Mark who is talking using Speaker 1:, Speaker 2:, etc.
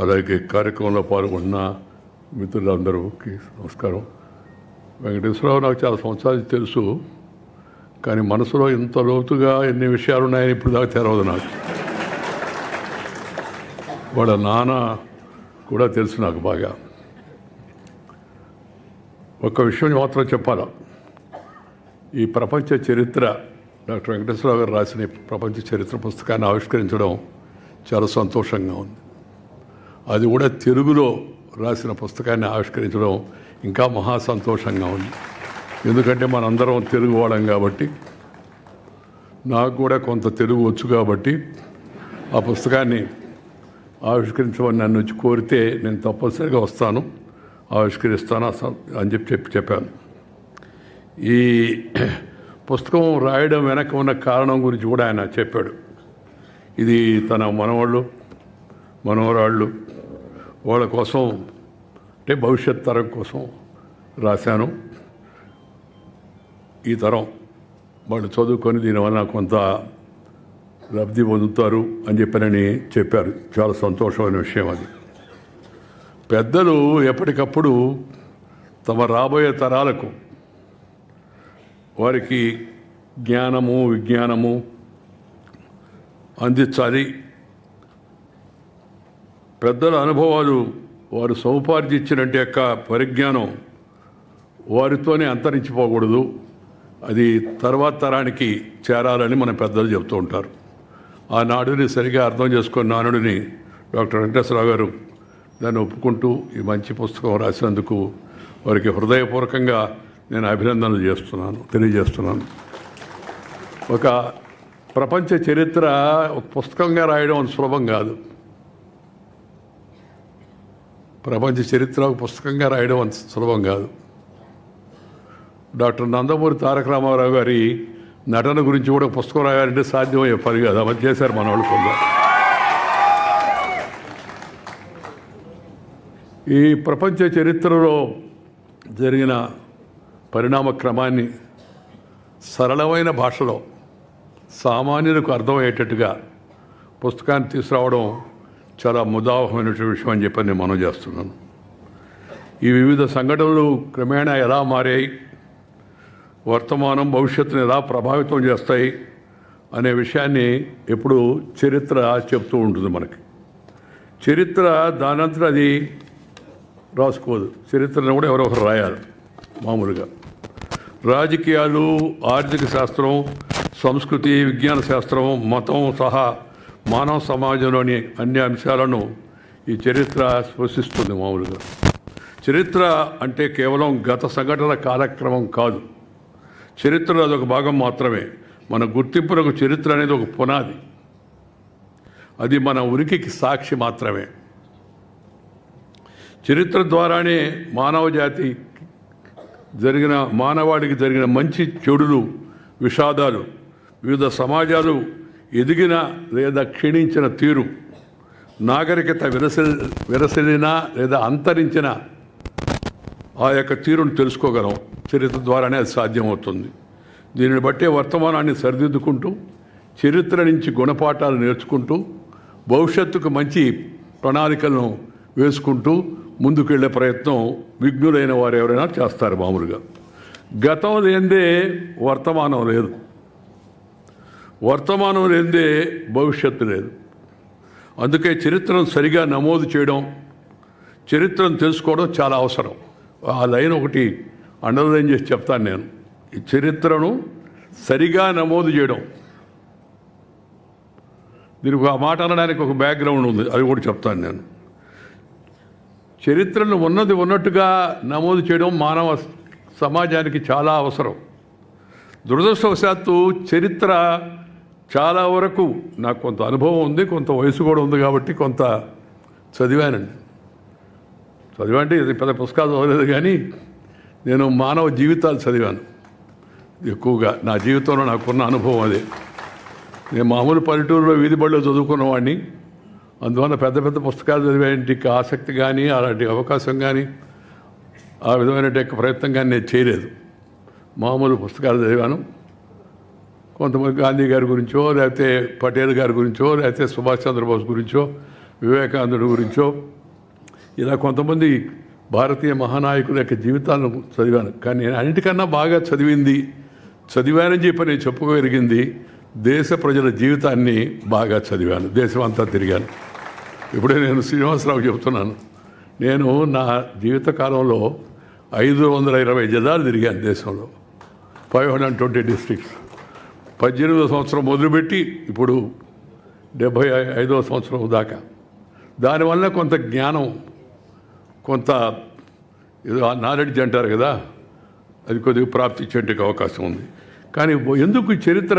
Speaker 1: అలాగే కార్యక్రమంలో పాల్గొన్న మిత్రులందరికీ నమస్కారం. వెంకటేశ్వరరావు నాకు చాలా సంవత్సరాలు తెలుసు, కానీ మనసులో ఇంత లోతుగా ఎన్ని విషయాలు ఉన్నాయని ఇప్పుడు దాకా తెలవదు నాకు. వాళ్ళ నాన్న కూడా తెలుసు నాకు బాగా. ఒక్క విషయం మాత్రం చెప్పాలా, ఈ ప్రపంచ చరిత్ర డాక్టర్ వెంకటేశ్వరరావు గారు రాసిన ప్రపంచ చరిత్ర పుస్తకాన్ని ఆవిష్కరించడం చాలా సంతోషంగా ఉంది. అది కూడా తెలుగులో రాసిన పుస్తకాన్ని ఆవిష్కరించడం ఇంకా మహా సంతోషంగా ఉంది. ఎందుకంటే మనందరం తెలుగు వాళ్ళం కాబట్టి, నాకు కూడా కొంత తెలుగు వచ్చు కాబట్టి ఆ పుస్తకాన్ని ఆవిష్కరించమని నన్ను వచ్చి కోరితే నేను తప్పనిసరిగా వస్తాను, ఆవిష్కరిస్తాను అని చెప్పాను. ఈ పుస్తకం రాయడం వెనక ఉన్న కారణం గురించి కూడా ఆయన చెప్పాడు. ఇది తన మనవాళ్ళు మనవరాళ్ళు వాళ్ళ కోసం, అంటే భవిష్యత్ తరం కోసం రాశాను. ఈ తరం వాళ్ళు చదువుకొని దీనివల్ల కొంత లబ్ధి పొందుతారు అని చెప్పారు. చాలా సంతోషమైన విషయం అది. పెద్దలు ఎప్పటికప్పుడు తమ రాబోయే తరాలకు వారికి జ్ఞానము విజ్ఞానము అందించాలి. పెద్దల అనుభవాలు, వారు సముపార్జించినట్టు యొక్క పరిజ్ఞానం వారితోనే అంతరించిపోకూడదు, అది తర్వాత తరానికి చేరాలని మన పెద్దలు చెబుతూ ఉంటారు. ఆ నాడుని సరిగా అర్థం చేసుకున్న నానుడిని డాక్టర్ వెంకటేశ్వరరావు గారు దాన్ని ఒప్పుకుంటూ ఈ మంచి పుస్తకం రాసినందుకు వారికి హృదయపూర్వకంగా నేను అభినందనలు తెలియజేస్తున్నాను. ఒక ప్రపంచ చరిత్ర ఒక పుస్తకంగా రాయడం అంత సులభం కాదు. ప్రపంచ చరిత్ర ఒక పుస్తకంగా రాయడం అంత సులభం కాదు. డాక్టర్ నందమూరి తారక రామారావు గారి నటన గురించి కూడా పుస్తకం రాయాలంటే సాధ్యమయ్యే పని కాదు. అమలు చేశారు మన వాళ్ళు కొందరు. ఈ ప్రపంచ చరిత్రలో జరిగిన పరిణామ క్రమాన్ని సరళమైన భాషలో సామాన్యులకు అర్థమయ్యేటట్టుగా పుస్తకాన్ని తీసుకురావడం చాలా ముదావహమైన విషయం అని చెప్పి నేను మనం చేస్తున్నాను. ఈ వివిధ సంఘటనలు క్రమేణా ఎలా మారాయి, వర్తమానం భవిష్యత్తును ఎలా ప్రభావితం చేస్తాయి అనే విషయాన్ని ఎప్పుడు చరిత్ర చెప్తూ ఉంటుంది మనకి. చరిత్ర దానంతట అది రాసుకోదు. చరిత్రను కూడా ఎవరో ఒకరు రాయాలి. మామూలుగా రాజకీయాలు, ఆర్థిక శాస్త్రం, సంస్కృతి, విజ్ఞాన శాస్త్రం, మతం సహా మానవ సమాజంలోని అన్ని అంశాలను ఈ చరిత్ర స్పృశిస్తుంది. మామూలుగా చరిత్ర అంటే కేవలం గత సంఘటన కాలక్రమం కాదు. చరిత్ర అదొక భాగం మాత్రమే. మన గుర్తింపులకు చరిత్ర అనేది ఒక పునాది. అది మన ఉనికికి సాక్షి మాత్రమే. చరిత్ర ద్వారానే మానవాడికి జరిగిన మంచి చెడులు, విషాదాలు, వివిధ సమాజాలు ఎదిగిన లేదా క్షీణించిన తీరు, నాగరికత విరసిల్లిన లేదా అంతరించిన ఆ యొక్క తీరును తెలుసుకోగలం. చరిత్ర ద్వారానే అది సాధ్యమవుతుంది. దీనిని బట్టే వర్తమానాన్ని సరిదిద్దుకుంటూ, చరిత్ర నుంచి గుణపాఠాలు నేర్చుకుంటూ, భవిష్యత్తుకు మంచి ప్రణాళికలను వేసుకుంటూ ముందుకెళ్లే ప్రయత్నం విఘ్నులైన వారు ఎవరైనా చేస్తారు. మామూలుగా గతం లేనిదే వర్తమానం లేదు, వర్తమానం లేనిదే భవిష్యత్తు లేదు. అందుకే చరిత్రను సరిగా నమోదు చేయడం, చరిత్రను తెలుసుకోవడం చాలా అవసరం. ఆ లైన్ ఒకటి అండర్లైన్ చేసి చెప్తాను నేను. ఈ చరిత్రను సరిగా నమోదు చేయడం, దీనికి ఆ మాట అనడానికి ఒక బ్యాక్గ్రౌండ్ ఉంది, అది కూడా చెప్తాను నేను. చరిత్రను ఉన్నట్టుగా నమోదు చేయడం మానవ సమాజానికి చాలా అవసరం. దురదృష్టవశాత్తు చరిత్ర చాలా వరకు నాకు కొంత అనుభవం ఉంది, కొంత వయసు కూడా ఉంది కాబట్టి కొంత చదివానండి. చదివంటే ఇది పెద్ద పుస్తకాలు చదవలేదు, కానీ నేను మానవ జీవితాలు చదివాను ఎక్కువగా. నా జీవితంలో నాకున్న అనుభవం అదే. నేను మామూలు పల్లెటూరులో వీధి బడిలో చదువుకున్నవాడిని. అందువల్ల పెద్ద పెద్ద పుస్తకాలు చదివేంటికి ఆసక్తి కానీ అలాంటి అవకాశం కానీ ఆ విధమైన ప్రయత్నం కానీ నేను చేయలేదు. మామూలు పుస్తకాలు చదివాను. కొంతమంది గాంధీ గారి గురించో, లేకపోతే పటేల్ గారి గురించో, లేకపోతే సుభాష్ చంద్రబోస్ గురించో, వివేకానందుడి గురించో ఇలా కొంతమంది భారతీయ మహానాయకుల యొక్క జీవితాలను చదివాను. కానీ నేను అన్నిటికన్నా బాగా చదివానని చెప్పి నేను చెప్పుకోగలిగింది దేశ ప్రజల జీవితాన్ని బాగా చదివాను. దేశం అంతా తిరిగాను. ఇప్పుడే నేను శ్రీనివాసరావు చెబుతున్నాను, నేను నా జీవిత కాలంలో 520 జిల్లాలు తిరిగాను దేశంలో, 520 డిస్ట్రిక్ట్స్. 18వ సంవత్సరం మొదలుపెట్టి ఇప్పుడు 75వ సంవత్సరం దాకా. దానివల్ల కొంత జ్ఞానం, కొంత ఏదో నాలెడ్జ్ అంటారు కదా, అది కొద్దిగా ప్రాప్తించేందుకు అవకాశం ఉంది. కానీ ఎందుకు చరిత్ర